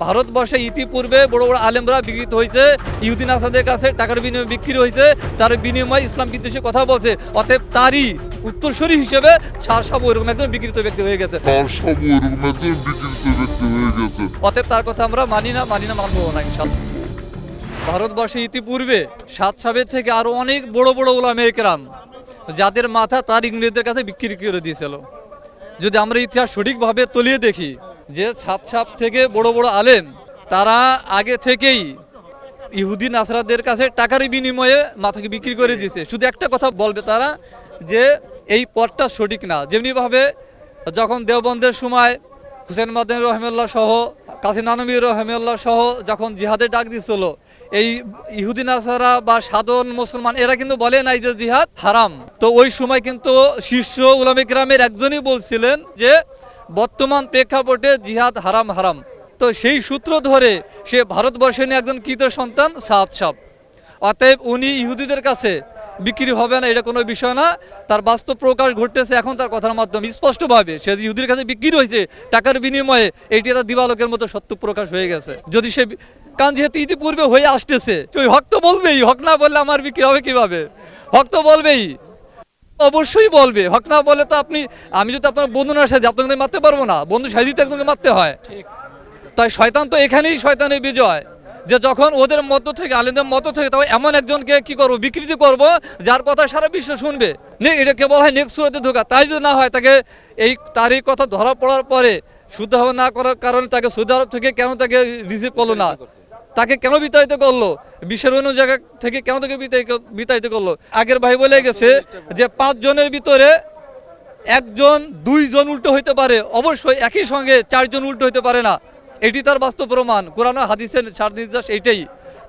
ভারতবর্ষে ইতিপূর্বে বড় বড় আলেমরা বিকৃত হয়েছে, ইহুদি নাসারদের কাছে টাকার বিনিময়ে বিক্রি হয়েছে, তার বিনিময়ে ইসলাম বিদ্বেষী কথা বলছে। অতএব তারই উত্তরসূরি হিসেবে ছাড়সাব ওইরকম একজন বিকৃত ব্যক্তি হয়ে গেছে। অতএব তার কথা আমরা মানি না, মানবো না ইনশাআল্লাহ। ভারতবর্ষে ইতিপূর্বে সাতসাবের থেকে আরো অনেক বড় বড় উলামায়ে কেরাম যাদের মাথা তার ইংরেজদের কাছে বিক্রি করে দিয়েছিল। যদি আমরা ইতিহাস সঠিকভাবে তলিয়ে দেখি যে সাত থেকে বড় বড় আলেম তারা আগে থেকেই ইহুদি নাসরাদের কাছে টাকার বিনিময়ে মাথাকে বিক্রি করে দিয়েছে। শুধু একটা কথা বলবে তারা যে এই পথটা সঠিক না। যেমনিভাবে যখন দেওবন্দের সময় হুসেন মাদানী রহমাল্লাহ সহ কাজী নানবী রহমাল্লাহ সহ যখন জিহাদের ডাক দিচ্ছিল, এই ইহুদি নাসারা বা সাধারণ মুসলমান এরা কিন্তু বলে নাই যে জিহাদ হারাম। তো ওই সময় কিন্তু শীর্ষ উলামায়ে কেরামের একজনই বলছিলেন যে বর্তমান প্রেক্ষাপটে জিহাদ হারাম হারাম। তো সেই সূত্র ধরে সে ভারতবর্ষের একজন কৃত সন্তান সাদ সাহ। অতএব উনি ইহুদিদের কাছে বিক্রি হবে না, এটা কোনো বিষয় না। তার বাস্তব প্রকাশ ঘটতেছে এখন তার কথার মাধ্যমে স্পষ্টভাবে সে ইহুদির কাছে বিক্রি হয়েছে টাকার বিনিময়ে, এইটি তার দিবালোকের মতো সত্য প্রকাশ হয়ে গেছে। যদি সে কারণ যেহেতু ইতিপূর্বে হয়ে আসতেছে, ওই হক তো বলবেই। হক না বললে আমার বিক্রি হবে কিভাবে? হক তো বলবেই, অবশ্যই বলবে। হক না বলে তো আমি যদি আপনার বন্ধু না সাজি আপনাকে মারতে পারবো না। বন্ধু সাজিতে একজনকে মারতে হয়। তাই শয়তান তো এখানেই শয়তানের বিজয়, যে যখন ওদের মধ্য থেকে আলেমদের মধ্য থেকে তবে এমন একজনকে কি করবো, বিকৃতি করব যার কথা সারা বিশ্ব শুনবে। এটাকে বলা হয় নেক্সট সুরাতে ধোকা। তাই যদি না হয় তাকে তার এই কথা ধরা পড়ার পরে শুদ্ধ হবে না করার কারণে তাকে সৌদি আরব থেকে কেন তাকে রিসিভ করলো না, তাকে কেন বিতাড়িত করলো, বিশ্বের অন্য জায়গা থেকে কেন তাকে বিতাড়িত করলো? আগের ভাই বলে গেছে যে 5 জনের ভিতরে একজন 2 জন উল্টো হইতে পারে, অবশ্যই একই সঙ্গে 4 জন উল্টো হইতে পারে না। এটি তার বাস্তব প্রমাণ, কোরআন ও হাদিসের সার নির্দেশ এইটাই।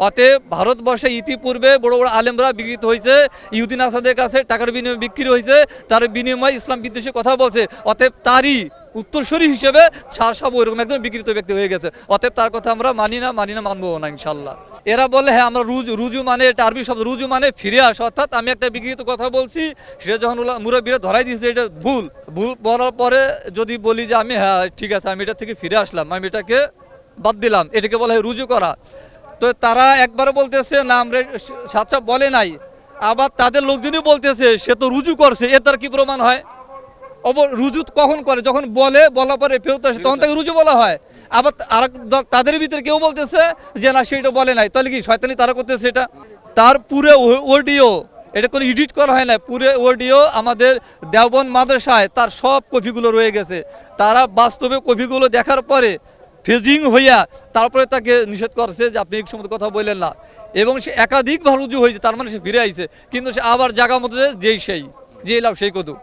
অতএব ভারতবর্ষে ইতিপূর্বে বড় বড় আলেমরা বিকৃত হয়েছে, ইহুদি নাসারদের কাছে টাকার বিনিময়ে বিক্রি হয়েছে, তার বিনিময়ে ইসলাম বিদ্বেষী কথা বলছে। অতএব তারই উত্তরসূরি হিসেবে ছাড়সাব ওইরকম একজন বিকৃত ব্যক্তি হয়ে গেছে। অতএব তার কথা আমরা মানি না, মানবো না ইনশাল্লাহ। এরা বলে হ্যাঁ আমরা রুজু মানে এটা আরবি শব্দ, রুজু মানে ফিরে আসা। অর্থাৎ আমি একটা বিকৃত কথা বলছি, সেটা যখন মুরব্বীরা ধরাই দিয়েছে এটা ভুল বলার পরে যদি বলি যে আমি হ্যাঁ ঠিক আছে আমি এটা থেকে ফিরে আসলাম, আমি এটাকে বাদ দিলাম, এটাকে বলা হয় রুজু করা। তো তারা একবার বলতেছে না আমরা সাতটা বলে নাই, আবার তাদের লোকজনই বলতেছে সে তো রুজু করছে। এর তার কি প্রমাণ হয়? রুজু কখন করে? যখন বলার পরে ফেরত আসে তখন তাকে রুজু বলা হয়। আবার তাদের ভিতরে কেউ বলতেছে যে না সেটা বলে নাই, তাহলে কি শয়তানি তারা করতেছে? এটা তার পুরো অডিও, এটা কোনো এডিট করা হয় না, পুরো অডিও আমাদের দেওবন্দ মাদ্রাসায় তার সব কপিগুলো রয়ে গেছে। তারা বাস্তবে কপিগুলো দেখার পরে ফেজিং হইয়া তারপরে তাকে নিষেধ করছে যে আপনি এক সময় কথা বললেন না, এবং সে একাধিকবার রুজু হয়েছে, তার মানে সে ফিরে আইছে, কিন্তু সে আবার জায়গা মতো যেই সেই যে লাভ সেই কদু।